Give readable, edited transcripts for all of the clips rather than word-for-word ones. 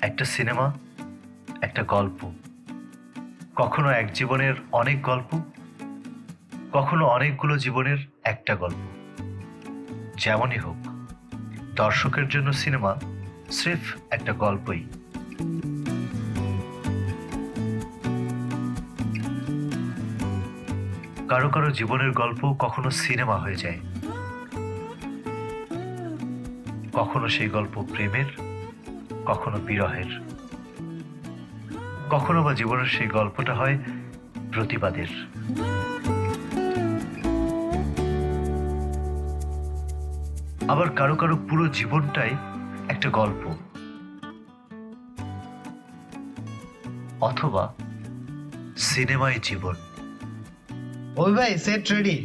একটা সিনেমা, একটা গল্প, কখনো এক জীবনের অনেক গল্প, কখনো অনেকগুলো জীবনের একটা গল্প। যেমনই হোক, দর্শকের জন্য সিনেমা স্রেফ একটা গল্পই। কারো কারো জীবনের গল্প কখনো সিনেমা হয়ে যায়, কখনো সেই গল্প প্রেমের, কখনো বিরহের, কখনো বা জীবনের সেই গল্পটা হয় প্রতিবাদের। আবার কারো কারো পুরো জীবনটাই একটা গল্প, অথবা সিনেমায় জীবন। ওই ভাই, set ready.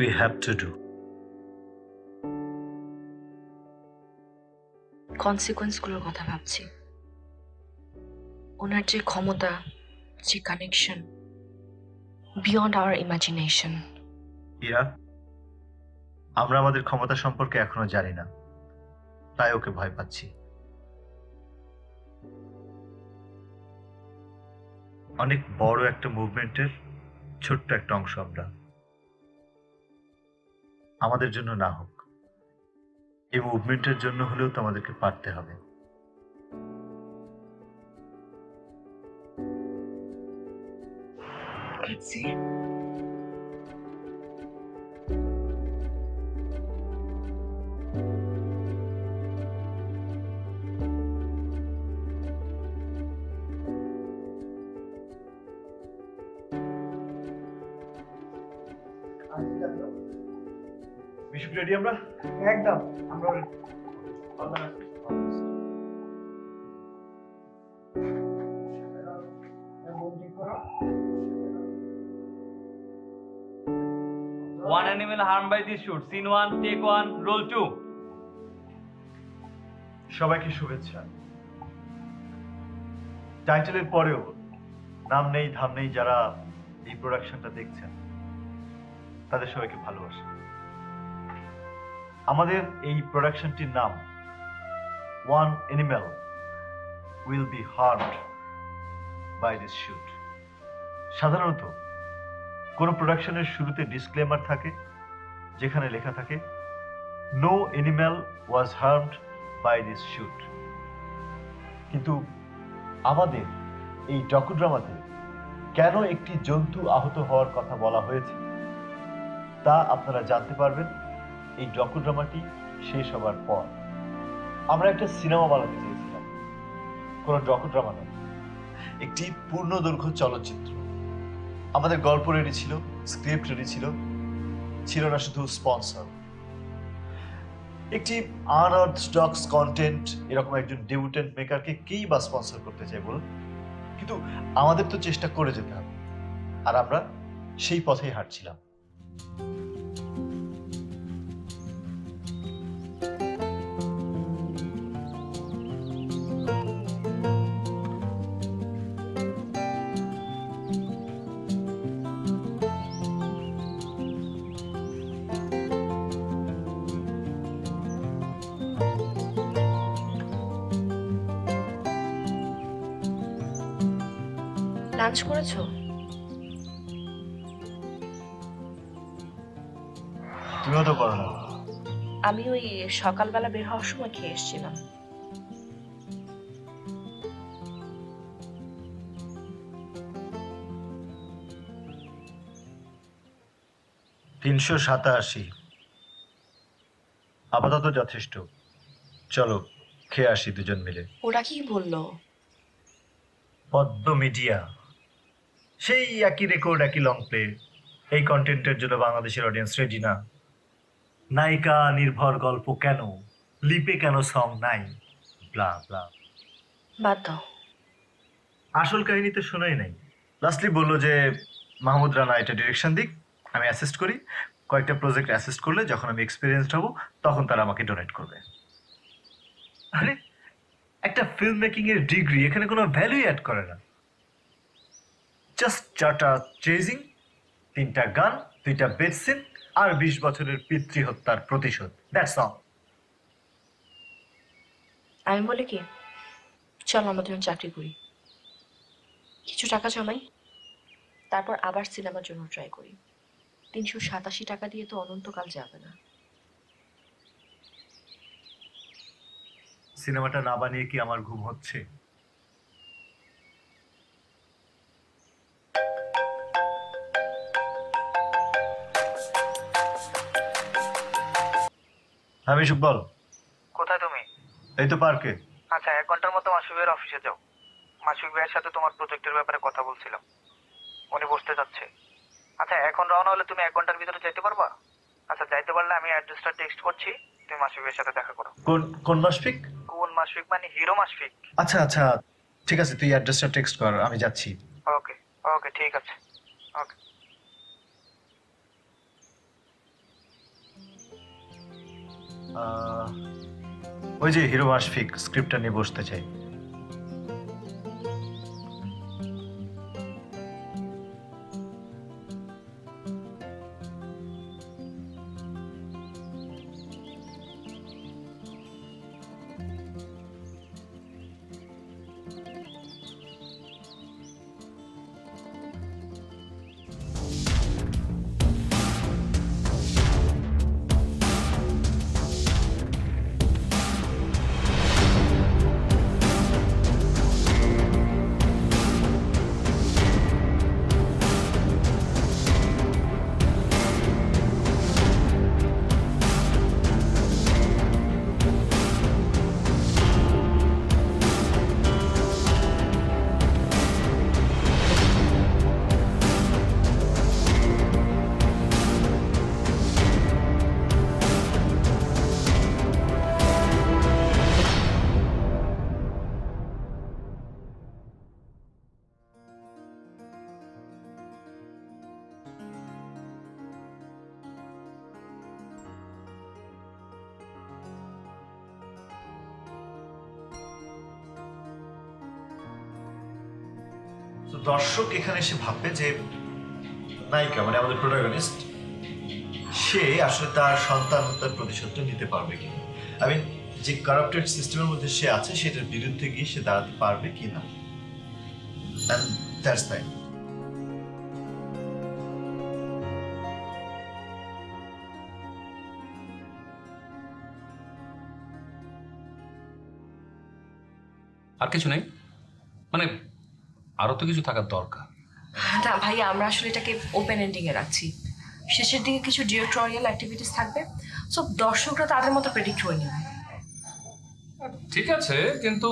We have to do. কনসিকোয়েন্সগুলোর কথা ভাবছি। ওনার যে ক্ষমতা, যে connection, beyond our imagination. Ira, আমরা আমাদের ক্ষমতা সম্পর্কে এখনো জানি না, তাই ওকে ভয় পাচ্ছি। অনেক বড় একটা মুভমেন্টের ছোট্ট একটা অংশ আমরা। আমাদের জন্য না হোক, এই মুভমেন্টের জন্য হলেও তো আমাদেরকে পারতে হবে। রেডি আমরা? একদম, আমরা One animal harmed by this shoot. Scene 1, take 1, roll 2. সবাইকে শুভেচ্ছা। টাইটেলের পরেও নাম নেই ধাম নেই যারা এই প্রোডাকশনটা দেখছেন, তাদের সবাইকে ভালোবাসা। আমাদের এই প্রোডাকশনটির নাম one animal will be harmed by this shoot. সাধারণত কোনো প্রোডাকশনের শুরুতে ডিসক্লেমার থাকে, যেখানে লেখা থাকে no animal was harmed by this shoot. কিন্তু আমাদের এই ডকুড্রামাতে কেন একটি জন্তু আহত হওয়ার কথা বলা হয়েছে তা আপনারা জানতে পারবেন এই ডকুড্রামাটি শেষ হবার পর। আমরা একটা সিনেমা বানাতে চেয়েছিলাম, কোনো ডকুড্রামা নয়, একটি পূর্ণদৈর্ঘ্য চলচ্চিত্র। আমাদের গল্প রেডি ছিল, স্ক্রিপ্ট রেডি ছিল, ছিল না শুধু স্পন্সর। একটি আনঅর্থোডক্স কন্টেন্ট এরকম একজন ডেবিউটেন্ট মেকারকে কেই বা স্পন্সর করতে চায় বলুন? কিন্তু আমাদের তো চেষ্টা করে যেতে হবে, আর আমরা সেই পথেই হাঁটছিলাম। লাঞ্চ করেছো? তুমিও তো করো না। আমি ওই সকালবেলা বের হওয়ার সময় খেয়ে এসেছিলাম। $387 আপাতত যথেষ্ট। চলো খেয়ে আসি দুজন মিলে। ওরা কি বললো? পদ্ম মিডিয়া সেই একই রেকর্ড, একই লং প্লে। এই কন্টেন্টের জন্য বাংলাদেশের অডিয়েন্স রেডি না। নায়িকা নির্ভর গল্প কেন, লিপে কেন সং নাই, ব্লা ব্লা। বাদ দাও। আসল কাহিনী তো শোনাই নাই। লাস্টলি বললো যে মাহমুদ রানা এটা ডিরেকশন দিক, আমি অ্যাসিস্ট করি। কয়েকটা প্রজেক্ট অ্যাসিস্ট করলে যখন আমি এক্সপিরিয়েন্সড হব তখন তারা আমাকে ডোনেট করবে। আরে একটা ফিল্ম মেকিং এর ডিগ্রি এখানে কোনো ভ্যালুই অ্যাড করে না। জাস্ট 4টা চেজিং, 3টা গান, 2টা বেড সিন আর 20 বছরের পিতৃহত্যার প্রতিশোধ। That's all. আমি বলি কি, চলো আমরা দুজন চাকরি করি, কিছু টাকা জমাই, তারপর আবার সিনেমার জন্য ট্রাই করি। 387 টাকা দিয়ে তো অনন্তকাল যাবে না। সিনেমাটা না বানিয়ে কি আমার ঘুম হচ্ছে? হ্যাঁ মিশুক বল। কোথায় তুমি? এই তো পার্কে। আচ্ছা, 1 ঘন্টার মতো মাসুক ভাইয়ের অফিসে যাও। মাসুক ভাইয়ের সাথে তোমার প্রজেক্টের ব্যাপারে কথা বলছিলাম, উনি বসতে যাচ্ছে। আচ্ছা, এখন রওনা হলে তুমি 1 ঘন্টার ভিতরে যাইতে পারবা? আচ্ছা, যাইতে পারলে আমি অ্যাড্রেসটা টেক্সট করছি, তুমি মাসুক ভাইয়ের সাথে দেখা করো। কোন কোন মাসফিক? কোন মাসুক মানে হিরো মাসফিক। আচ্ছা আচ্ছা ঠিক আছে, তুই অ্যাড্রেসটা টেক্সট কর, আমি যাচ্ছি। ওকে ওকে, ঠিক আছে। ওকে। ওই যে হিরো মাসফিক স্ক্রিপ্টটা নিয়ে বসতে চাই। তো দর্শক এখানে এসে ভাববে যে নায়িকা মানে আমাদের প্রোটাগনিস্ট, সে আসলে তার সন্তান হত্যার প্রতিশোধটা নিতে পারবে কিনা, আই মিন যে কারাপ্টেড সিস্টেমের মধ্যে সে আছে সেটার বিরুদ্ধে গিয়ে সে দাঁড়াতে পারবে কিনা। And that's that. আর কিছু নেই, মানে আরো তো কিছু থাকার দরকার। না ভাইয়া, আমরা আসলে এটাকে ওপেন এন্ডিং এ রাখছি। শেষের দিকে কিছু ডিরেক্টোরিয়াল অ্যাক্টিভিটিস থাকবে, সো দর্শকরা তাদের মতো প্রেডিক্ট করে নেবে। ঠিক আছে, কিন্তু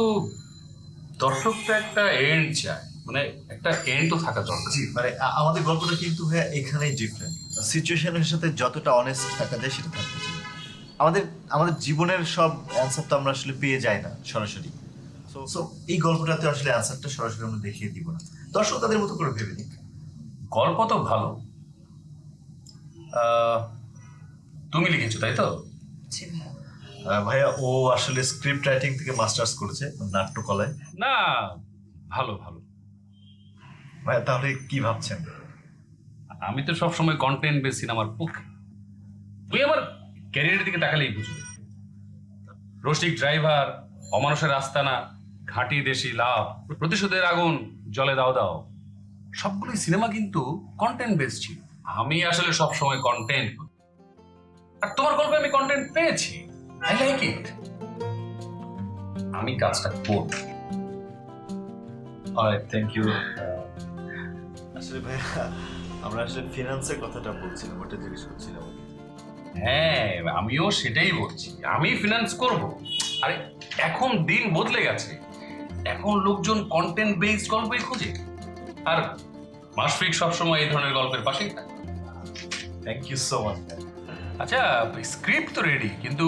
দর্শক তো একটা এন্ড চায়, মানে একটা এন্ড তো থাকা দরকার। জি মানে আমাদের গল্পটা কিন্তু ভাইয়া এখানেই ডিফারেন্ট। সিচুয়েশনের সাথে যতটা অনেস্ট থাকা যায় সেটা থাকতে চাই। আমাদের আমাদের জীবনের সব অ্যান্সার তো আমরা আসলে পেয়ে যাই না সরাসরি। সো এই গল্পটাতে আসলে অ্যান্সারটা সরাসরি আমরা দেখিয়ে দিব না, দর্শক তাদের মতো করে ভেবে নিক। গল্প তো ভালো। আহ, তুমি লিখেছো তাই তো? জি ভাইয়া। ভাইয়া ও আসলে স্ক্রিপ্ট রাইটিং থেকে মাস্টার্স করেছে নাট্যকলায়। না, ভালো ভালো। ভাইয়া তাহলে কি ভাবছেন? আমি তো সবসময় কন্টেন্ট বেস সিনেমার পক্ষে। তুই আমার ক্যারিয়ারের দিকে তাকালেই বুঝবে। রসিক ড্রাইভার, অমানুষের আস্তানা, ঘাঁটি দেশি লাভ, প্রতিশোধের আগুন, জলে দাও দাও, সবগুলোই সিনেমা কিন্তু কন্টেন্ট বেস ছিল। আমি আসলে সবসময় কন্টেন্ট, আর তোমার গল্পে আমি কন্টেন্ট পেয়েছি। I like it. আমি কাজটা করব। Alright, thank you. আসলে ভাইয়া আমরা আসলে ফিনান্সের কথাটা বলছিলাম, ওটা জিজ্ঞেস করছিলাম। হ্যাঁ, আমিও সেটাই বলছি, আমি ফিনান্স করব। আরে এখন দিন বদলে গেছে, এখন লোকজন কন্টেন্ট বেসড গল্পই খোঁজে, আর মাশফিক সবসময় এই ধরনের গল্পের পাশেই থাকে। Thank you so much. আচ্ছা, স্ক্রিপ্ট তো রেডি, কিন্তু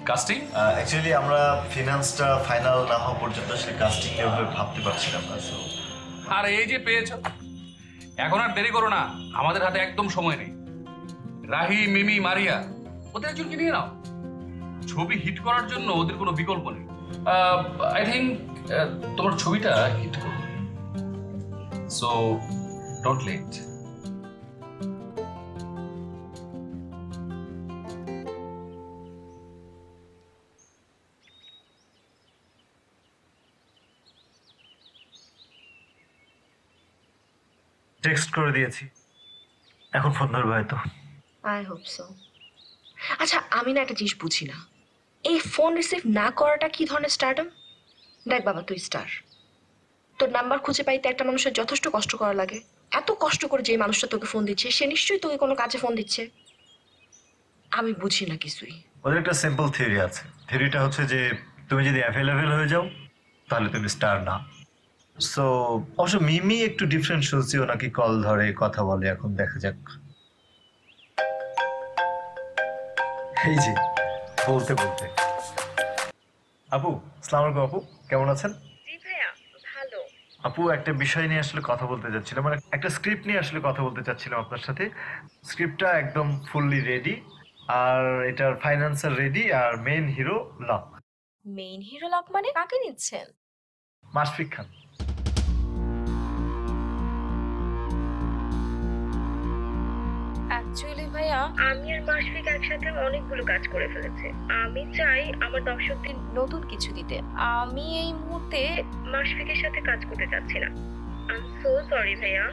কাস্টিং? অ্যাকচুয়ালি আমরা ফিনান্সটা ফাইনাল না হওয়া পর্যন্ত আসলে কাস্টিং এভাবে ভাবতে পারছিলাম না। সো আর এই যে পেয়েছো, এখন আর দেরি করো না, আমাদের হাতে একদম সময় নেই। রাহি, মিমি, মারিয়া, ওদের একজনকে নিয়ে নাও। ছবি হিট করার জন্য ওদের কোনো বিকল্প নেই। আই থিঙ্ক তোমার ছবিটা হিট করবে, সো ডোন্ট লেট। টেক্সট করে দিয়েছি, এখন ফোন ধরবে হয়তো। I hope so. আচ্ছা আমি না একটা জিনিস বুঝি না, এই ফোন রিসিভ না করাটা কি ধরনের স্টারডম? দেখ বাবা, তুই স্টার, তোর নাম্বার খুঁজে পাইতে একটা মানুষের যথেষ্ট কষ্ট করা লাগে। এত কষ্ট করে যে মানুষটা তোকে ফোন দিচ্ছে সে নিশ্চয়ই তোকে কোনো কাজে ফোন দিচ্ছে। আমি বুঝি না কিছুই। ওদের একটা সিম্পল থিওরি আছে। থিওরিটা হচ্ছে যে তুমি যদি অ্যাভেলেবেল হয়ে যাও তাহলে তুমি স্টার না। সো অবশ্য মিমি একটু ডিফারেন্ট শুনছি, ও নাকি কল ধরে কথা বলে, এখন দেখা যাক। এই যে বলতে বলতে আপু, আসসালামু আলাইকুম। আপু কেমন আছেন? জি ভাইয়া, ভালো। আপু একটা বিষয় নিয়ে আসলে কথা বলতে চাচ্ছিলাম, মানে একটা স্ক্রিপ্ট নিয়ে আসলে কথা বলতে চাচ্ছিলাম আপনার সাথে। স্ক্রিপ্টটা একদম ফুললি রেডি, আর এটার ফাইন্যান্সার রেডি, আর main hero lock. Main hero লাভ মানে কাকে নিচ্ছেন? মাশফিক খান। অ্যাকচুয়ালি ভাইয়া, আমি আর মাশফিক একসাথে অনেকগুলো কাজ করে ফেলেছে। আমি চাই আমার দর্শকদের নতুন কিছু দিতে। আমি এই মুহূর্তে মাশফিকের সাথে কাজ করতে চাচ্ছি না। আই এম সো সরি ভাইয়া।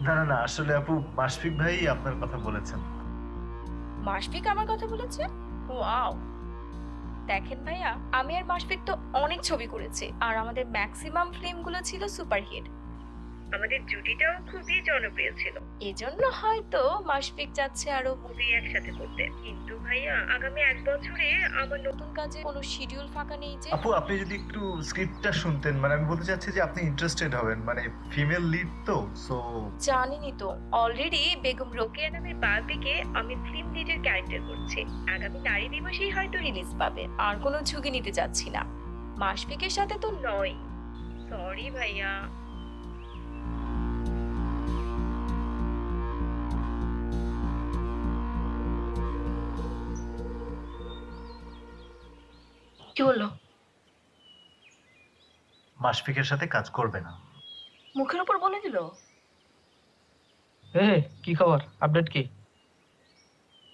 না না না, আসলে আপু মাশফিক ভাই আপনার কথা বলেছেন। মাশফিক আমার কথা বলেছে? ওয়াও। দেখেন ভাইয়া, আমি আর মাশফিক তো অনেক ছবি করেছি, আর আমাদের ম্যাক্সিমাম ফিল্মগুলো ছিল সুপারহিট। আমাদের জুটিটাও খুবই জনপ্রিয় ছিল, এজন্য হয়তো মাশফিক চাচ্ছে আরো মুভি একসাথে করতে। কিন্তু ভাইয়া, আগামী 1 বছরে আমার নতুন কাজে কোনো শিডিউল ফাঁকা নেই যে। আপু আপনি যদি একটু স্ক্রিপ্টটা শুনতেন, মানে আমি বলতে চাচ্ছি যে আপনি ইন্টারেস্টেড হবেন, মানে ফিমেল লিড তো, সো জানেনই তো, অলরেডি বেগম রোকেয়া নামের বারবিকে আমি ফিল্ম লিডের ক্যারেক্টার করছি। আগামী নারী দিবসেই হয়তো রিলিজ পাবে, আর কোনো ঝুঁকি নিতে চাচ্ছি না। মাশফিকের সাথে তো নয়। সরি ভাইয়া। কি বললো? মাশফিকের সাথে কাজ করবে না। মুখের উপর বলে দিল? এ কি খবর, আপডেট কি?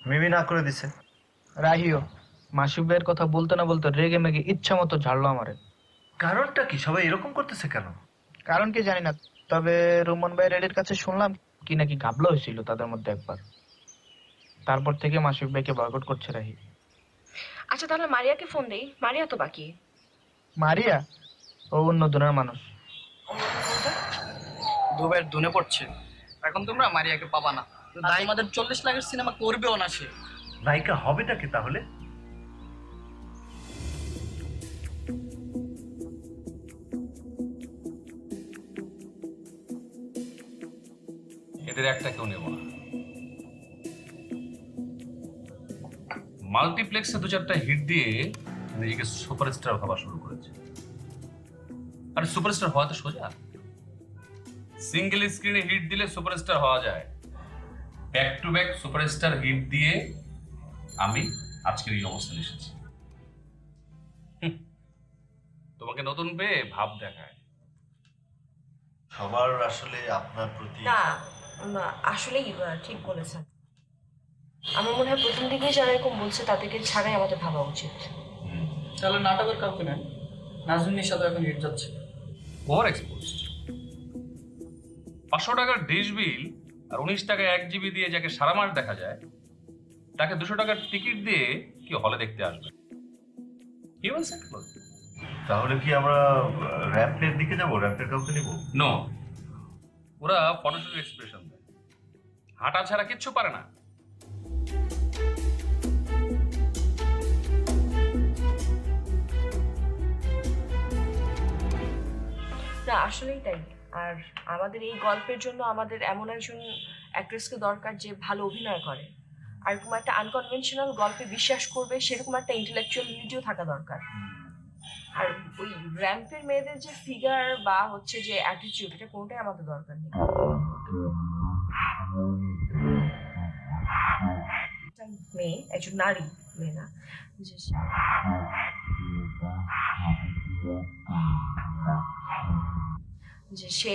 মিমি না করে দিছে। রাহিও মাসুক ভাইয়ের কথা বলতে না বলতে রেগে মেগে ইচ্ছা মতো ঝাড়লো আমারে। কারণটা কি, সবাই এরকম করতেছে কেন? কারণ কি জানি না, তবে রোমন ভাই রেডির কাছে শুনলাম কি নাকি ঘাবলা হয়েছিল তাদের মধ্যে একবার। তারপর থেকে মাসুক ভাইকে বয়কট করছে রাহি। আচ্ছা তাহলে মারিয়াকে ফোন দেই, মারিয়া তো বাকি। মারিয়া ও অন্য দুনের মানুষ। দুবাইয়ের দুনে পড়ছে। এখন তোমরা মারিয়াকে পাবা না। তাই আমাদের 40 লাখের সিনেমা করবেও না সে। নায়িকা হবেটা কি তাহলে? এদের একটা কেউ নেব না। মাল্টিপ্লেক্সে 2-4টা হিট দিয়ে নিজেকে সুপারস্টার ভাবা শুরু করেছে। আরে সুপারস্টার হওয়া তো সোজা, সিঙ্গেল স্ক্রিনে হিট দিলে সুপারস্টার হওয়া যায়। Back to back superstar hit দিয়ে আমি আজকের এই অবস্থানে এসেছি। তোমাকে নতুন পেয়ে ভাব দেখায়। সবার আসলে আপনার প্রতি না না, আসলেই ঠিক বলেছেন। আমার মনে হয় প্রথম দিকে যারা এরকম বলছে তাদেরকে ছাড়াই আমাদের ভাবা উচিত। তাহলে নাটকের কাউকে নেন, নাজমিনের সাথে এখন হিট যাচ্ছে। Over exposed. 500 টাকার ডিশ বিল আর 19 টাকায় 1 জিবি দিয়ে যাকে সারা মাস দেখা যায়, তাকে 200 টাকার টিকিট দিয়ে কি হলে দেখতে আসবে? কি বলছেন? তাহলে কি আমরা র্যাম্পের দিকে যাব? র্যাম্পের কাউকে নেব? নো, ওরা ফটোশুটের এক্সপ্রেশন দেয়, হাঁটা ছাড়া কিচ্ছু পারে না। না আসলেই তাই। আর আমাদের এই গল্পের জন্য আমাদের এমন একজন অ্যাক্ট্রেসকে দরকার যে ভালো অভিনয় করে, আর এরকম একটা আনকনভেনশনাল গল্পে বিশ্বাস করবে, সেরকম একটা ইন্টেলেকচুয়ালিটিও থাকা দরকার। আর ওই র্যাম্পের মেয়েদের যে ফিগার বা হচ্ছে যে অ্যাটিটিউড, এটা কোনোটাই আমাদের দরকার নেই। একটা মেয়ে, একজন নারী, মেয়ে না, যে সে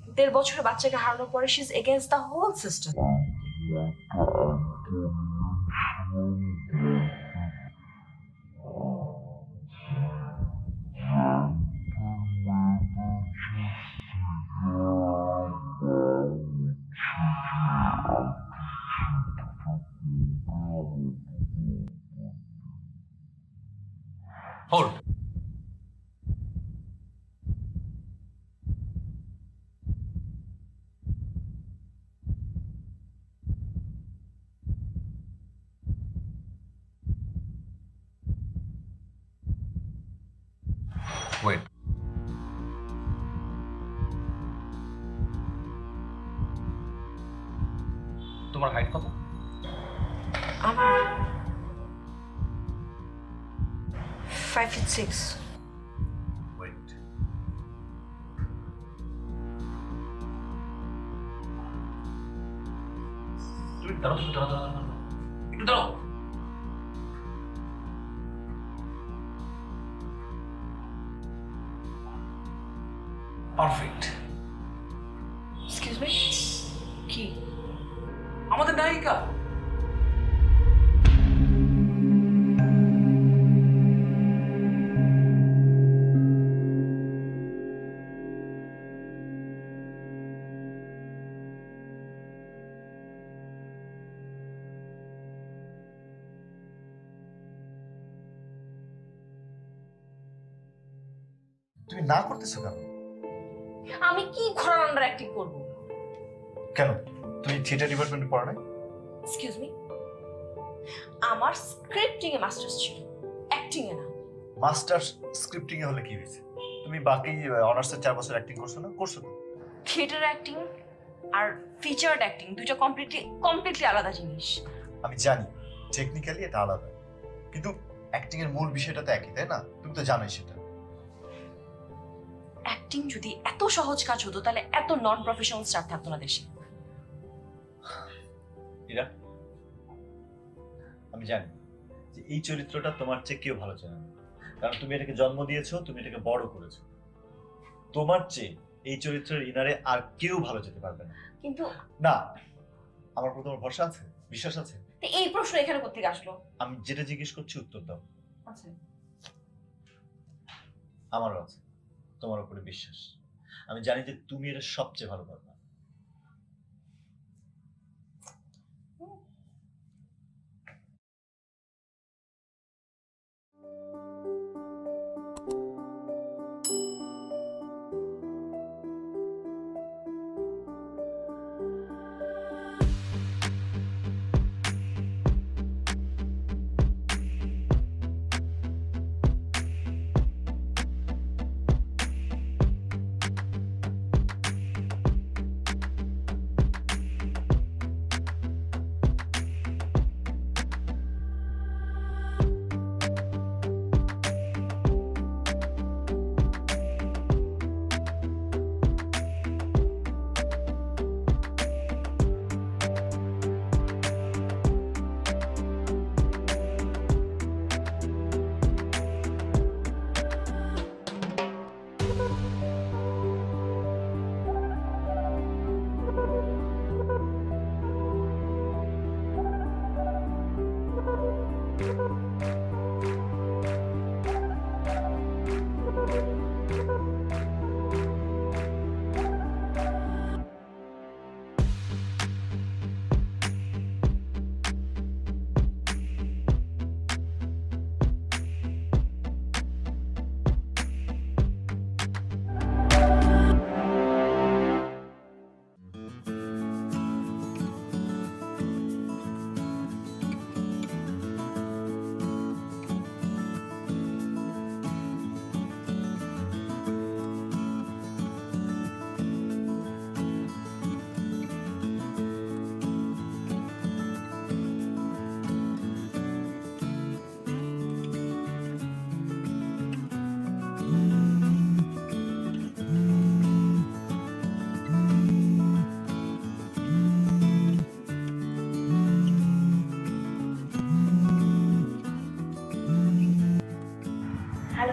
1.5 বছরের বাচ্চাকে হারানোর পরে she is against the whole system. Hold. Wait, তোমার হাইট কত? আমার 5 feet 6। ওয়েট, তুমি দাঁড়াও, তুমি দাঁড়াও, দাঁড়াও, দাঁড়াও, একটু দাঁড়াও। পারফেক্ট। এক্সকিউজ মি, কি? আমাদের নায়িকা। তুমি না করতেছো কেন? আমি কি ঘোড়ার আন্ডার অ্যাক্টিং করব? কেন তুমি থিয়েটার ডিপার্টমেন্টে পড়ো নাই? এক্সকিউজ মি, আমার স্ক্রিপ্টিং এ মাস্টার্স ছিল, অ্যাক্টিং এ না। মাস্টার্স স্ক্রিপ্টিং এ হলে কি হয়েছে? তুমি বাকি অনার্সের 4 বছর অ্যাক্টিং করছো না? করছো তো। থিয়েটার অ্যাক্টিং আর ফিচার্ড অ্যাক্টিং দুটো কমপ্লিটলি আলাদা জিনিস। আমি জানি টেকনিক্যালি এটা আলাদা, কিন্তু অ্যাক্টিং এর মূল বিষয়টা তো একই, তাই না? তুমি তো জানোই সেটা। অ্যাক্টিং যদি এত সহজ কাজ হতো তাহলে এত নন প্রফেশনাল স্টাফ থাকতো না দেশে। ইরা, আমি জানি যে এই চরিত্রটা তোমার চেয়ে কেউ ভালো জানে না, কারণ তুমি এটাকে জন্ম দিয়েছো, তুমি এটাকে বড় করেছো। তোমার চেয়ে এই চরিত্রের ইনারে আর কেউ ভালো যেতে পারবে না। কিন্তু না, আমার প্রতি তোমার ভরসা আছে, বিশ্বাস আছে? এই প্রশ্ন এখানে কোত্থেকে আসলো? আমি যেটা জিজ্ঞেস করছি উত্তর দাও। আচ্ছা, আমারও আছে তোমার উপরে বিশ্বাস। আমি জানি যে তুমি এটা সবচেয়ে ভালো পারবে।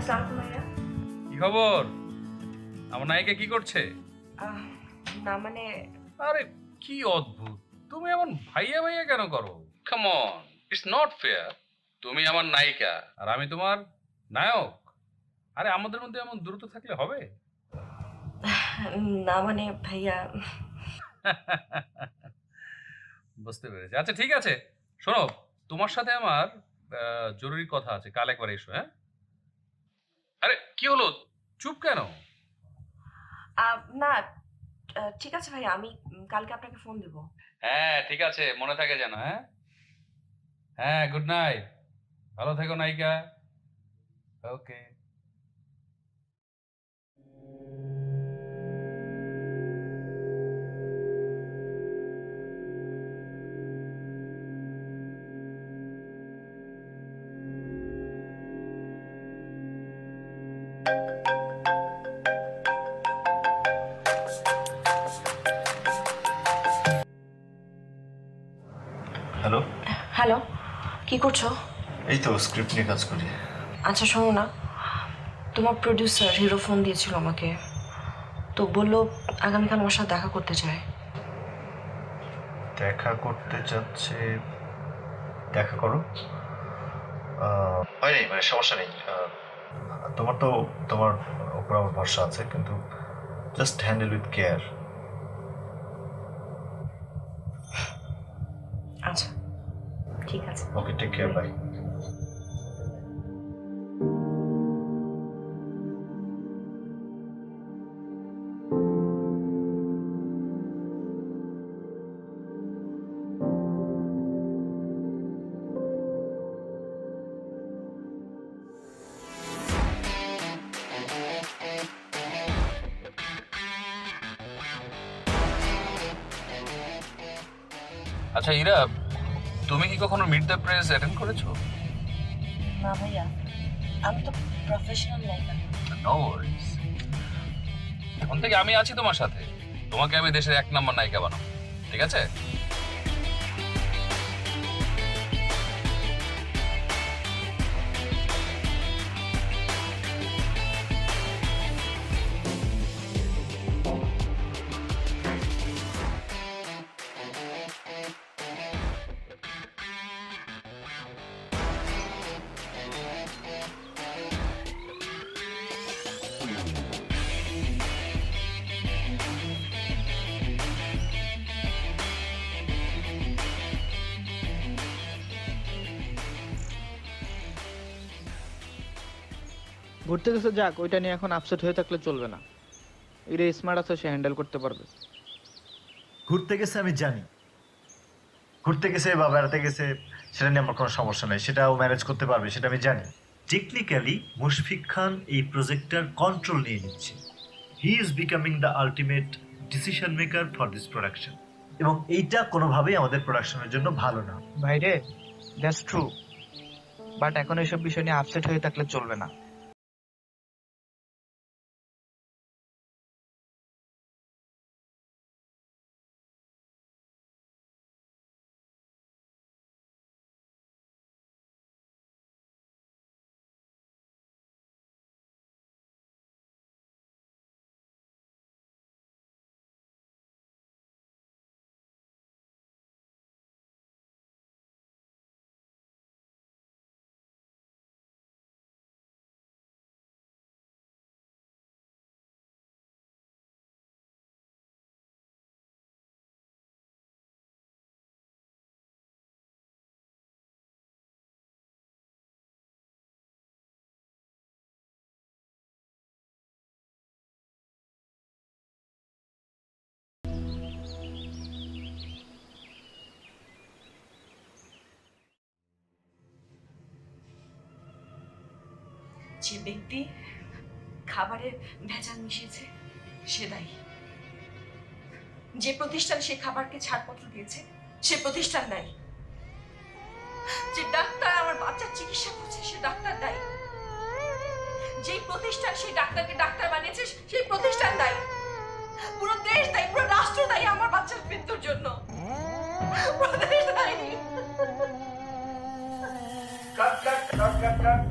আসসালামু আলাইকুম ভাইয়া। কি খবর? আমার নায়িকা কি করছে? না মানে আরে কি অদ্ভুত, তুমি এমন ভাইয়া ভাইয়া কেন করো? Come on, it's not fair. তুমি আমার নায়িকা আর আমি তোমার নায়ক। আরে আমাদের মধ্যে এমন দূরত্ব থাকলে হবে? না মানে ভাইয়া বুঝতে পেরেছি। আচ্ছা ঠিক আছে, শোনো, তোমার সাথে আমার জরুরি কথা আছে, কাল একবার এসো। হ্যাঁ? আরে কি হলো, চুপ কেন? না ঠিক আছে ভাইয়া, আমি কালকে আপনাকে ফোন দেব। হ্যাঁ ঠিক আছে, মনে থাকে যেন। হ্যাঁ হ্যাঁ, গুড নাইট, ভালো থেকো নায়িকা। ওকে। হ্যালো, হ্যালো, কি করছো? এই তো স্ক্রিপ্ট নিয়ে কাজ করি। আচ্ছা শোনো না, তোমার প্রডিউসার হিরো ফোন দিয়েছিল আমাকে, তো বললো আগামীকাল আমার সাথে দেখা করতে চায়। দেখা করতে চাচ্ছে? দেখা করো, হয় নাই মানে সমস্যা নেই। তোমার তো তোমার উপর আমার ভরসা আছে, কিন্তু জাস্ট হ্যান্ডেল উইথ কেয়ার। আচ্ছা ঠিক আছে। ওকে, টেক কেয়ার, বাই। আচ্ছা ইরা, তুমি কি কখনো মিট দ্য প্রেস অ্যাটেন্ড করেছো? না ভাইয়া, আমি তো প্রফেশনাল নায়িকা। নো ওয়ারিজ, এখন থেকে আমি আছি তোমার সাথে, তোমাকে আমি দেশের 1 নম্বর নায়িকা বানাবো, ঠিক আছে? ঘুরতে গেছে যাক, ওইটা নিয়ে এখন আপসেট হয়ে থাকলে চলবে না। এর স্মার্ট আছে, সে হ্যান্ডেল করতে পারবে। ঘুরতে গেছে আমি জানি, ঘুরতে গেছে বা বেড়াতে গেছে, সেটা নিয়ে আমার কোনো সমস্যা নেই, সেটাও ম্যানেজ করতে পারবে, সেটা আমি জানি। টেকনিক্যালি মুশফিক খান এই প্রজেক্টটার কন্ট্রোল নিয়ে নিচ্ছে। He is becoming the ultimate decision maker for this production, এবং এইটা কোনোভাবেই আমাদের প্রোডাকশনের জন্য ভালো না। ভাইরে, দ্যাটস ট্রু, বাট এখন এসব বিষয় নিয়ে আপসেট হয়ে থাকলে চলবে না। যে ব্যক্তি খাবারে ভেজাল মিশিয়েছে সে দায়ী। যে প্রতিষ্ঠান সেই খাবারকে ছাড়পত্র দিয়েছে সে প্রতিষ্ঠান দায়ী। যে ডাক্তার আমার বাচ্চার চিকিৎসা করছে সে ডাক্তার দায়ী। যেই প্রতিষ্ঠান সেই ডাক্তারকে ডাক্তার বানিয়েছে সেই প্রতিষ্ঠান দায়ী। পুরো দেশ দায়ী, পুরো রাষ্ট্র দায়ী আমার বাচ্চার মৃত্যুর জন্য। পুরো দেশ দায়ী। কাট কাট কাট কাট কাট।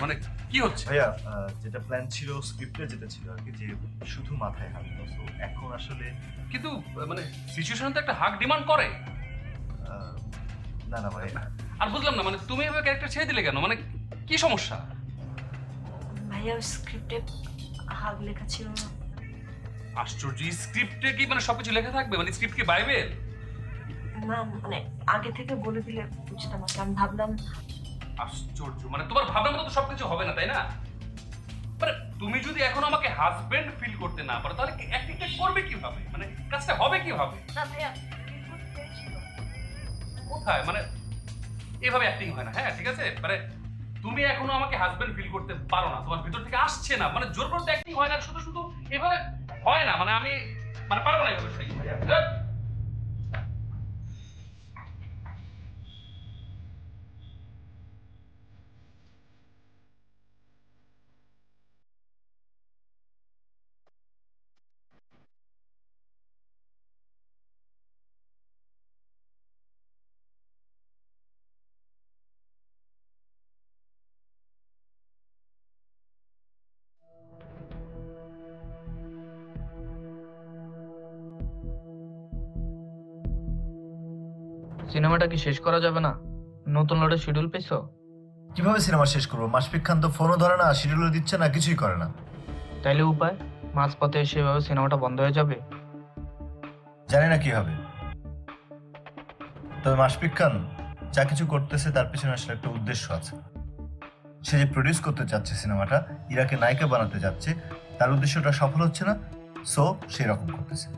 মানে কি হচ্ছে? ভাইয়া যেটা প্ল্যান ছিল, স্ক্রিপ্টে যেটা ছিল আর কি, যে শুধু মাথায় হাত তো এখন আসলে কিন্তু মানে সিচুয়েশন তো একটা হাক ডিমান্ড করে। না না ভাইয়া, আর বুঝলাম না, মানে তুমি এভাবে ক্যারেক্টার ছেড়ে দিলে কেন? মানে কি সমস্যা? ভাইয়া স্ক্রিপ্টে হাগ লেখা ছিল না। আশ্চর্য, স্ক্রিপ্টে কি মানে সবকিছু লেখা থাকবে? মানে স্ক্রিপ্ট কি বাইবেল? না মানে আগে থেকে বলে দিলে বুঝতাম আর কি। আমি ভাবলাম আশ্চর্য, মানে তোমার ভাবনার মতো তো সবকিছু হবে না, তাই না? মানে তুমি যদি এখন আমাকে হাজবেন্ড ফিল করতে না পারো তাহলে অ্যাক্টিংটা করবে কিভাবে? মানে কাজটা হবে কিভাবে? না ভাইয়া ছিল। কোথায় মানে এভাবে অ্যাক্টিং হয় না। হ্যাঁ ঠিক আছে, মানে তুমি এখনো আমাকে হাজবেন্ড ফিল করতে পারো না, তোমার ভিতর থেকে আসছে না, মানে জোর করতে অ্যাক্টিং হয় না, শুধু শুধু এভাবে হয় না, মানে আমি মানে পারবো না এভাবে। সিনেমাটা কি শেষ করা যাবে না? নতুন লোডের শিডিউল পেয়েছো? কিভাবে সিনেমা শেষ করবো? মাশফিক খান তো ফোনও ধরে না, শিডিউলও দিচ্ছে না, কিছুই করে না। তাইলে উপায়? মাঝপথে এসে এভাবে সিনেমাটা বন্ধ হয়ে যাবে? জানি না কি হবে, তবে মাশফিক খান যা কিছু করতেছে তার পেছনে আসলে একটা উদ্দেশ্য আছে। সে যে প্রডিউস করতে চাচ্ছে সিনেমাটা, ইরাকে নায়িকা বানাতে যাচ্ছে, তার উদ্দেশ্যটা সফল হচ্ছে না, সো সেই রকম করতেছে।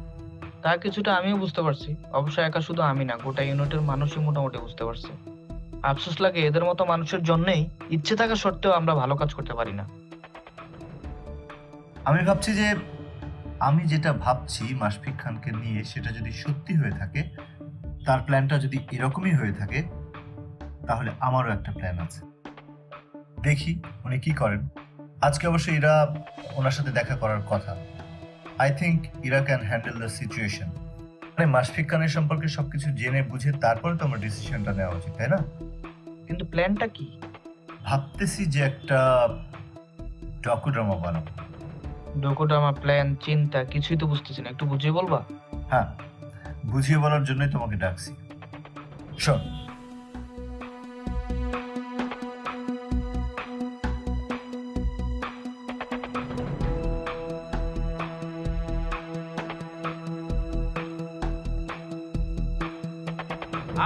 তা কিছুটা আমিও বুঝতে পারছি। অবশ্য একা শুধু আমি না, গোটা ইউনিটের মানুষই মোটামুটি বুঝতে পারছে। আফসোস লাগে এদের মতো মানুষের জন্যই ইচ্ছে থাকা সত্ত্বেও আমরা ভালো কাজ করতে পারি না। আমি ভাবছি যে আমি যেটা ভাবছি মাশফিক খানকে নিয়ে, সেটা যদি সত্যি হয়ে থাকে, তার প্ল্যানটা যদি এরকমই হয়ে থাকে, তাহলে আমারও একটা প্ল্যান আছে। দেখি উনি কি করেন। আজকে অবশ্য ইরা ওনার সাথে দেখা করার কথা। I think Ira can handle the situation. মানে মাশফিক খানের সম্পর্কে সবকিছু জেনে বুঝে তারপরে তো আমার ডিসিশনটা নেওয়া উচিত, তাই না? কিন্তু প্ল্যানটা কি? ভাবতেছি যে একটা ডকুড্রামা বানাবো। ডকুড্রামা, প্ল্যান, চিন্তা কিছুই তো বুঝতেছি না, একটু বুঝিয়ে বলবা? হ্যাঁ, বুঝিয়ে বলার জন্যই তোমাকে ডাকছি। শোন,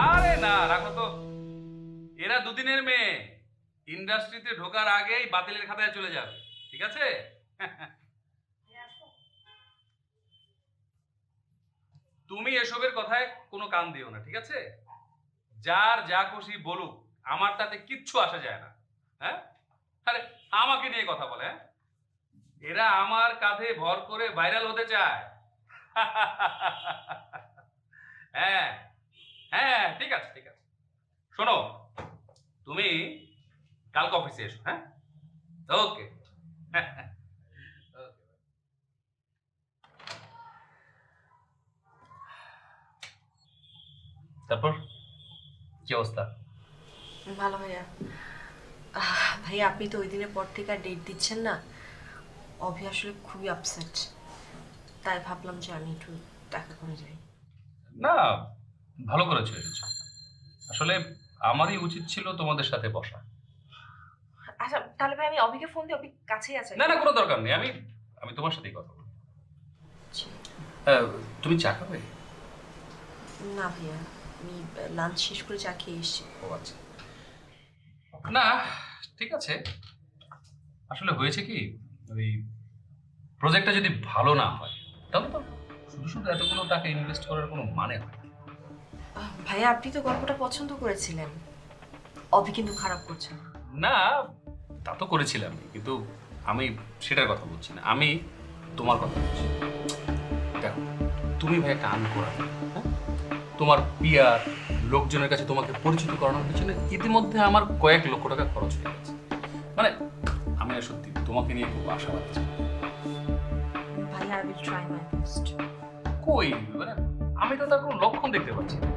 আরে না, রাখো তো। এরা দুদিনের মেয়ে, ইন্ডাস্ট্রিতে ঢোকার আগেই বাতিলের খাতায় চলে যাবে, ঠিক আছে? তুমি এসবের কথায় কোনো কান দিও না, ঠিক আছে? যার যা খুশি বলুক, আমার তাতে কিচ্ছু আসে যায় না। হ্যাঁ, আরে আমাকে নিয়ে কথা বলে, হ্যাঁ? এরা আমার কাঁধে ভর করে ভাইরাল হতে চায়। হ্যাঁ হ্যাঁ, ঠিক আছে ঠিক আছে। শোনো, তুমি কালকে অফিসে এসো, হ্যাঁ? ওকে। তারপর কি অবস্থা? ভালো ভাইয়া। ভাইয়া আপনি তো ওই দিনের পর থেকে আর ডেট দিচ্ছেন না। অভি আসলে খুবই আপসেট, তাই ভাবলাম যে আমি একটু দেখা করে যাই। না, ভালো করেছো এনেছো। আসলে আমারই উচিত ছিল তোমাদের সাথে বসা। আচ্ছা তাহলে ভাই আমি অভিকে ফোন দিই, অভি কাছেই আছে। না না, কোনো দরকার নেই, আমি আমি তোমার সাথেই কথা বলবো। তুমি চা খাবে? না ভাইয়া, আমি লাঞ্চ শেষ করে চা খেয়ে এসেছি। ও আচ্ছা, না ঠিক আছে। আসলে হয়েছে কি, ওই প্রজেক্টটা যদি ভালো না হয় তাহলে তো শুধু শুধু এতগুলো টাকা ইনভেস্ট করার কোনো মানে হয় না। ভাইয়া আপনি তো গল্পটা পছন্দ করেছিলেন, অভি কিন্তু খারাপ করছে না। না, তা তো করেছিলাম, কিন্তু আমি সেটার কথা বলছি না, আমি তোমার কথা বলছি। দেখো, তুমি ভাই একটা আনকোরা, হ্যাঁ? তোমার পিয়ার লোকজনের কাছে তোমাকে পরিচিত করানোর পিছনে ইতিমধ্যে আমার কয়েক লক্ষ টাকা খরচ হয়ে গেছে। মানে আমি সত্যি তোমাকে নিয়ে খুব আশাবাদী। ভাইয়া I will try my best. কই, মানে আমি তো তার কোনো লক্ষণ দেখতে পাচ্ছি না।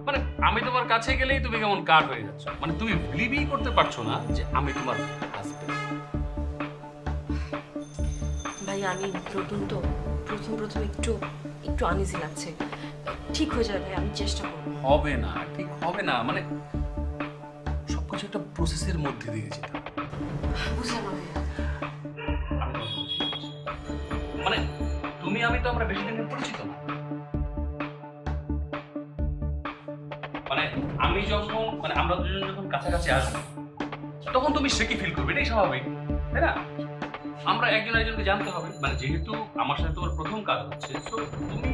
মানে আমি তোমার কাছে গেলেই তুমি কেমন কাঠ হয়ে যাচ্ছ, মানে তুমি বিলিভই করতে পারছো না যে আমি তোমার হাজবেন্ড। ভাই আমি নতুন তো, প্রথম প্রথম একটু একটু আনইজি লাগছে। ঠিক হয়ে যাবে ভাই, আমি চেষ্টা করবো। হবে না, ঠিক হবে না, মানে সবকিছু একটা প্রসেসের মধ্যে দিয়ে যেতে হবে। বুঝলাম না ভাইয়া। মানে তুমি আমি তো আমরা বেশি দিন পরিচিত না। মানে আমি যখন মানে আমরা দুজন যখন কাছাকাছি আসবো তখন তুমি সে কি ফিল করবে, এটাই স্বাভাবিক, তাই না? আমরা একজন একজনকে জানতে হবে, মানে যেহেতু আমার সাথে তোমার প্রথম কাজ হচ্ছে, তো তুমি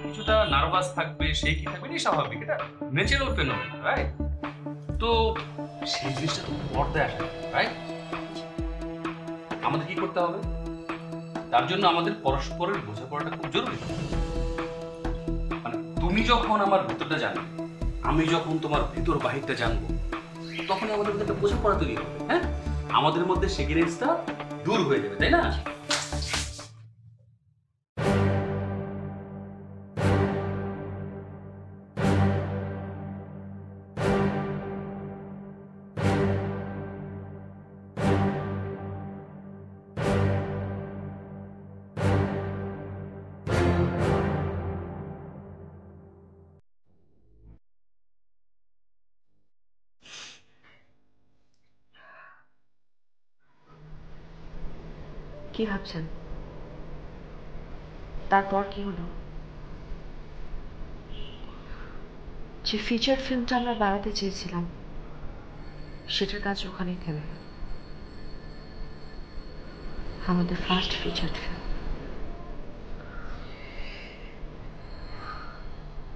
কিছুটা নার্ভাস থাকবে, সে কি থাকবে, এটাই স্বাভাবিক, এটা ন্যাচারাল ফেনোমেনন, রাইট? তো সেই জিনিসটা তো পর্দায় আসে, রাইট? আমাদের কি করতে হবে? তার জন্য আমাদের পরস্পরের বোঝাপড়াটা খুব জরুরি। মানে তুমি যখন আমার ভিতরটা জানবে, আমি যখন তোমার ভিতর বাহিরটা জানবো, তখন আমাদের মধ্যে একটা বোঝাপড়া তৈরি হবে, হ্যাঁ? আমাদের মধ্যে সেগ্রেন্সটা দূর হয়ে যাবে, তাই না? কি ভাবছেন? তারপর কি হলো? যে ফিচার ফিল্মটা আমরা বানাতে চেয়েছিলাম সেটার কাজ ওখানেই থেমে গেল। আমাদের ফার্স্ট ফিচার ফিল্ম।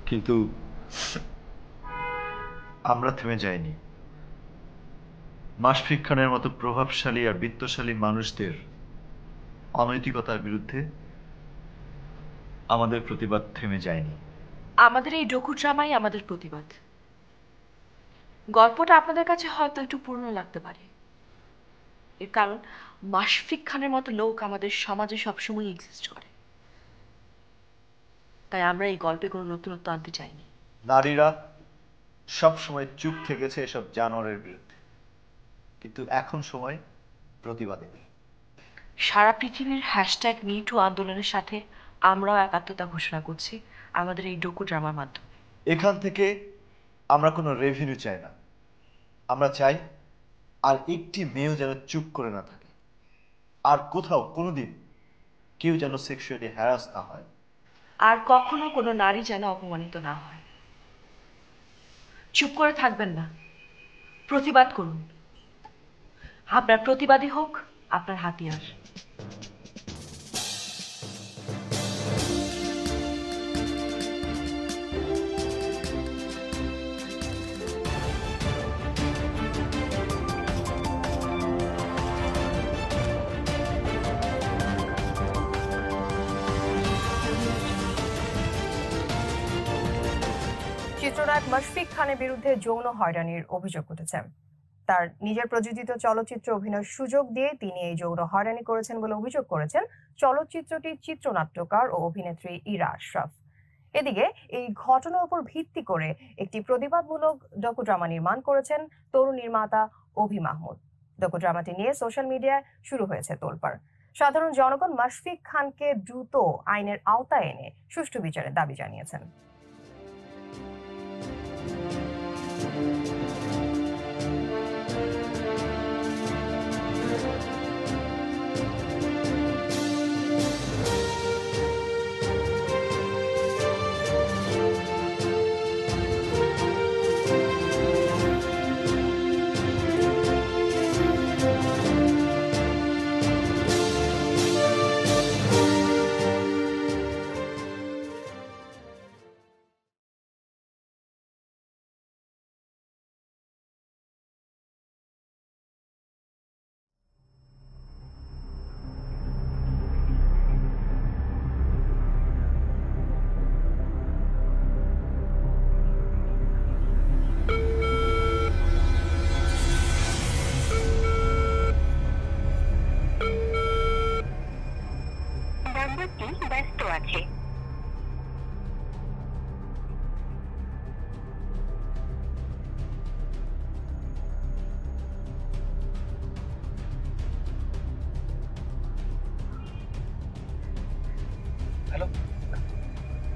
কিন্তু আমরা থেমে যাইনি। মাশফিক খানের মতো প্রভাবশালী আর বিত্তশালী মানুষদের অনৈতিকতার বিরুদ্ধে আমাদের প্রতিবাদ থেমে যায়নি। আমাদের এই ডোকু ড্রামাই আমাদের প্রতিবাদ। গল্পটা আপনাদের কাছে হয়তো একটু পুরনো লাগতে পারে, এর কারণ মাশফিক খানের মতো লোক আমাদের সমাজে সবসময় এক্সিস্ট করে। তাই আমরা এই গল্পে কোনো নতুনত্ব আনতে চাইনি। নারীরা সব সময় চুপ থেকেছে এসব জানোয়ারের বিরুদ্ধে, কিন্তু এখন সময় প্রতিবাদের। সারা পৃথিবীর হ্যাশট্যাগ মিটু আন্দোলনের সাথে আমরাও একাত্মতা ঘোষণা করছি আমাদের এই ডোকু ড্রামার মাধ্যমে। এখান থেকে আমরা কোনো রেভিনিউ চাই না। আমরা চাই আর একটি মেয়েও যেন চুপ করে না থাকে, আর কোথাও কোনোদিন কেউ যেন সেক্সুয়ালি হ্যারাস না হয়, আর কখনো কোনো নারী যেন অপমানিত না হয়। চুপ করে থাকবেন না, প্রতিবাদ করুন। আপনার প্রতিবাদী হোক আপনার হাতিয়ার। চিত্রনায়ক মাশফিক খানের বিরুদ্ধে যৌন হয়রানির অভিযোগ উঠেছে। তার নিজের প্রযোজিত চলচ্চিত্রে অভিনয়ের সুযোগ দিয়ে তিনি এই যৌন হয়রানি করেছেন বলে অভিযোগ করেছেন চলচ্চিত্রটির চিত্রনাট্যকার ও অভিনেত্রী ইরা আশরাফ। এদিকে এই ঘটনার উপর ভিত্তি করে একটি প্রতিবাদমূলক ডকুড্রামা নির্মাণ করেছেন তরুণ নির্মাতা অভি মাহমুদ। ডকুড্রামাটি নিয়ে সোশ্যাল মিডিয়ায় শুরু হয়েছে তোলপাড়। সাধারণ জনগণ মাশফিক খানকে দ্রুত আইনের আওতায় এনে সুষ্ঠু বিচারের দাবি জানিয়েছেন।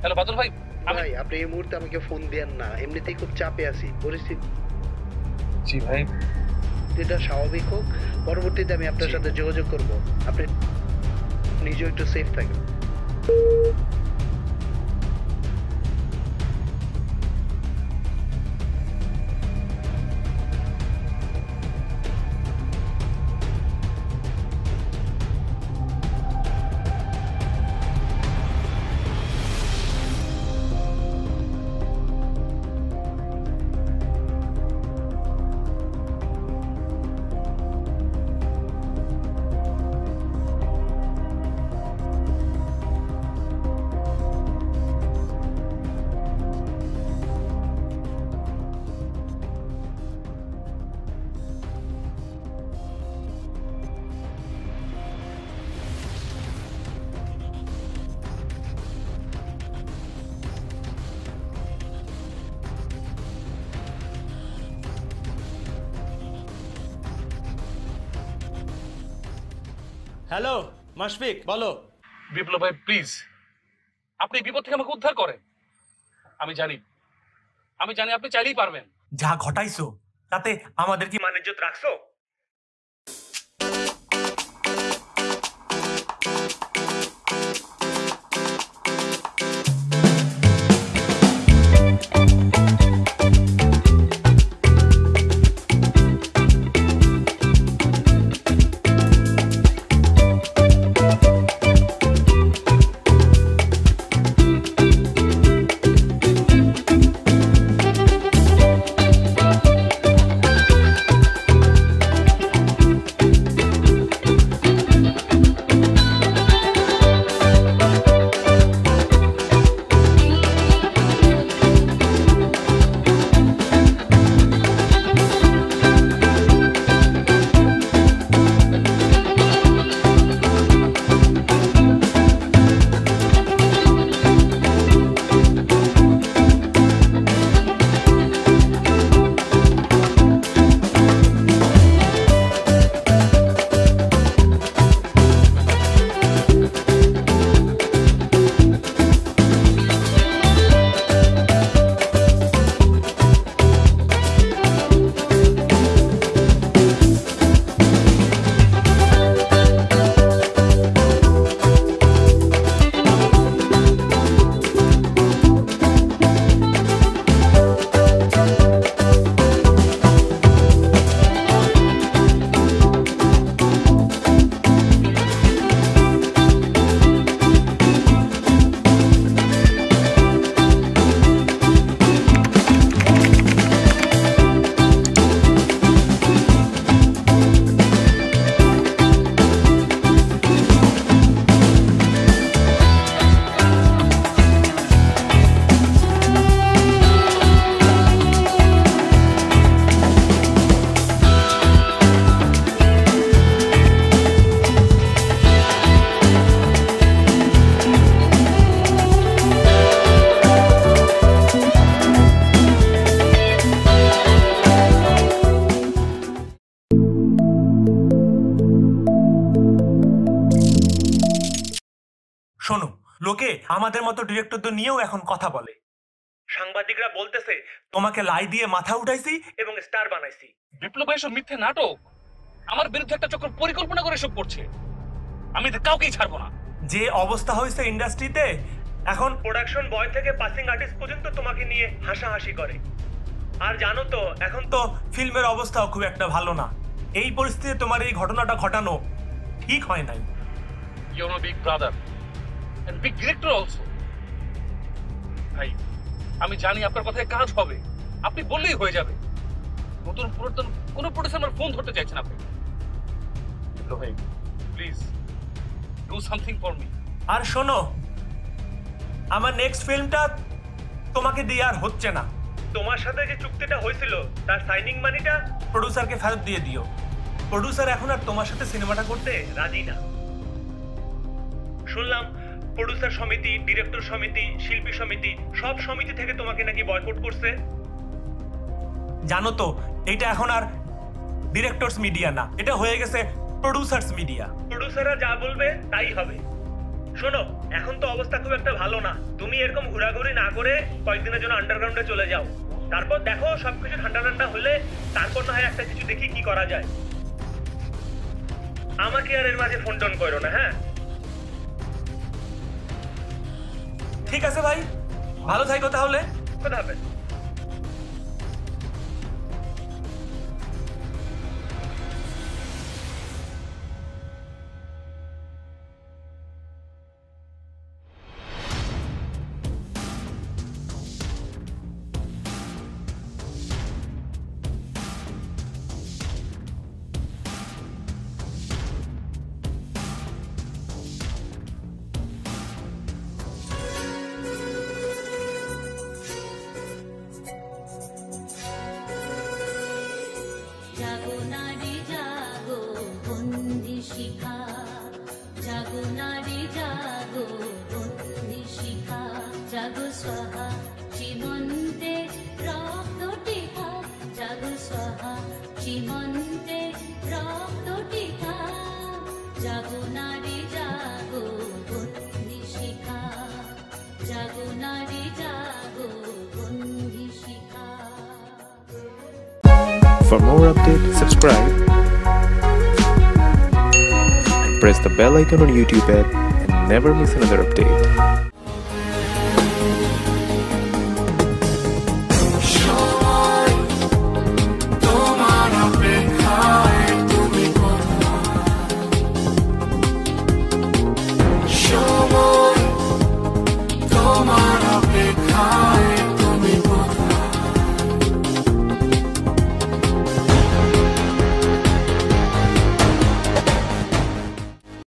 হ্যালো বাদল ভাই, ভাই আপনি এই মুহূর্তে আমাকে ফোন দেন না, এমনিতেই খুব চাপে আছি। পরিস্থিতি জি ভাই, এটা স্বাভাবিক হোক, পরবর্তীতে আমি আপনার সাথে যোগাযোগ করব। আপনি নিজেও একটু সেফ থাকবেন। হ্যালো মাশফিক, বলো। বিপ্লব ভাই প্লিজ, আপনি বিপদ থেকে আমাকে উদ্ধার করেন। আমি জানি আপনি চাইলেই পারবেন। যা ঘটাইছো তাতে আমাদের কি মান ইজ্জত রাখছো? শোনো, লোকে আমাদের মতো ডিরেক্টরদের নিয়েও এখন কথা বলে। সাংবাদিকরা বলতেছে তোমাকে লাই দিয়ে মাথা উঠাইছি এবং স্টার বানাইছি। বিপ্লব ভাই সব মিথ্যে নাটক, আমার বিরুদ্ধে একটা চক্র পরিকল্পনা করে সব করছে। আমি এদের কাউকেই ছাড়বো না। যে অবস্থা হয়েছে ইন্ডাস্ট্রিতে, এখন প্রোডাকশন বয় থেকে পাসিং আর্টিস্ট পর্যন্ত তোমাকে নিয়ে হাসাহাসি করে। আর জানো তো এখন তো ফিল্মের অবস্থাও খুব একটা ভালো না। এই পরিস্থিতিতে তোমার এই ঘটনাটা ঘটানো ঠিক হয় নাই। You know big brother and big director also. ভাই আমি জানি আপনার কথায় কাজ হবে, আপনি বললেই হয়ে যাবে। নতুন পুরাতন কোনো প্রোডিউসার আমার ফোন ধরতে চাইছেন আপনি। ভাই please do something for me. আর শোনো, আমার নেক্সট ফিল্মটা তোমাকে দিয়ে আর হচ্ছে না। তোমার সাথে যে চুক্তিটা হয়েছিল তার সাইনিং মানিটা প্রোডিউসারকে ফেরত দিয়ে দিও। প্রোডিউসার এখন আর তোমার সাথে সিনেমাটা করতে রাজি না। শুনলাম প্রোডিউসার সমিতি, ডিরেক্টর সমিতি, শিল্পী সমিতি সব সমিতি থেকে তোমাকে নাকি বয়কট করছে। জানো তো এটা এখন আর ডিরেক্টরস মিডিয়া না, এটা হয়ে গেছে প্রোডিউসার্স মিডিয়া। প্রোডিউসাররা যা বলবে তাই হবে। শোনো, এখন তো অবস্থা খুব একটা ভালো না। তুমি এরকম ঘোরাঘুরি না করে কয়েকদিনের জন্য আন্ডারগ্রাউন্ডে চলে যাও, তারপর দেখো সবকিছু ঠান্ডা ঠান্ডা হলে তারপর না হয় একটা কিছু দেখি কি করা যায়। আমাকে আর এর মাঝে ফোন টোন করো না, হ্যাঁ? ঠিক আছে ভাই, ভালো থাকো তাহলে। খোদা হাফেজ। জাগো নারী জাগো বন্দি শিখা, জাগো নারী জাগো বন্দি শিখা, জাগো স্বাহা সীমন্তে রক্ত টিকা, জাগো স্বাহা সীমন্তে রক্ত টিকা, জাগো নারী জাগো বন্দি শিখা, জাগো নারী জাগো বন্দি শিখা। For more updates, subscribe and press the bell icon on YouTube app and never miss another update.